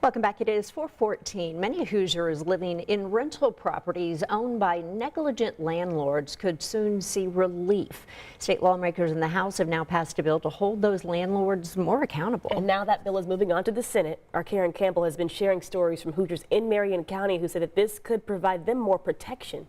Welcome back. It is 4:14. Many Hoosiers living in rental properties owned by negligent landlords could soon see relief. State lawmakers in the House have now passed a bill to hold those landlords more accountable. And now that bill is moving on to the Senate. Our Karen Campbell has been sharing stories from Hoosiers in Marion County who said that this could provide them more protection.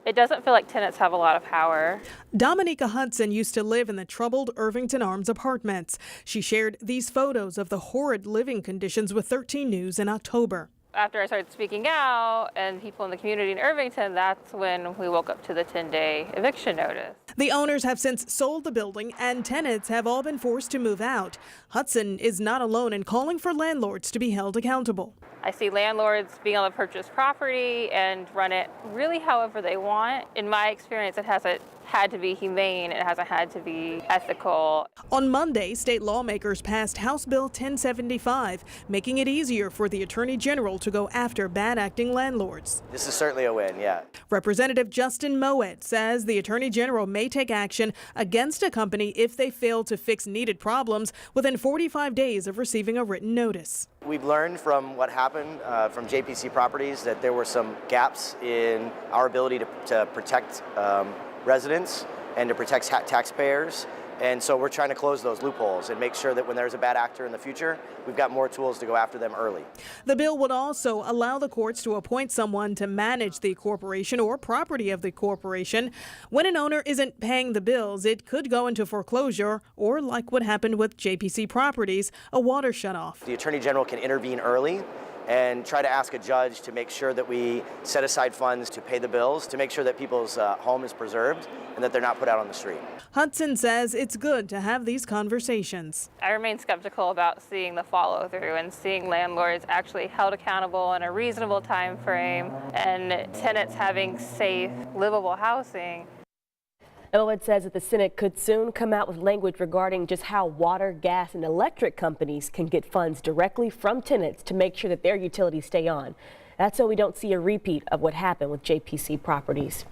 It doesn't feel like tenants have a lot of power. Dominica Hudson used to live in the troubled Irvington Arms apartments. She shared these photos of the horrid living conditions with 13 News in October. After I started speaking out and people in the community in Irvington, that's when we woke up to the 10-day eviction notice. The owners have since sold the building and tenants have all been forced to move out. Hudson is not alone in calling for landlords to be held accountable. I see landlords being able to purchase property and run it really however they want. In my experience, it hasn't had to be humane. It hasn't had to be ethical. On Monday, state lawmakers passed House Bill 1075, making it easier for the Attorney General to go after bad-acting landlords. This is certainly a win, yeah. Representative Justin Moet says the Attorney General may take action against a company if they fail to fix needed problems within 45 days of receiving a written notice. We've learned from what happened from JPC Properties that there were some gaps in our ability to protect residents and to protect taxpayers. And so we're trying to close those loopholes and make sure that when there's a bad actor in the future, we've got more tools to go after them early. The bill would also allow the courts to appoint someone to manage the corporation or property of the corporation. When an owner isn't paying the bills, it could go into foreclosure or, like what happened with JPC Properties, a water shutoff. The Attorney General can intervene early and try to ask a judge to make sure that we set aside funds to pay the bills, to make sure that people's home is preserved and that they're not put out on the street. Hudson says it's good to have these conversations. I remain skeptical about seeing the follow through and seeing landlords actually held accountable in a reasonable time frame and tenants having safe, livable housing. Elwood says that the Senate could soon come out with language regarding just how water, gas, and electric companies can get funds directly from tenants to make sure that their utilities stay on. That's so we don't see a repeat of what happened with JPC Properties.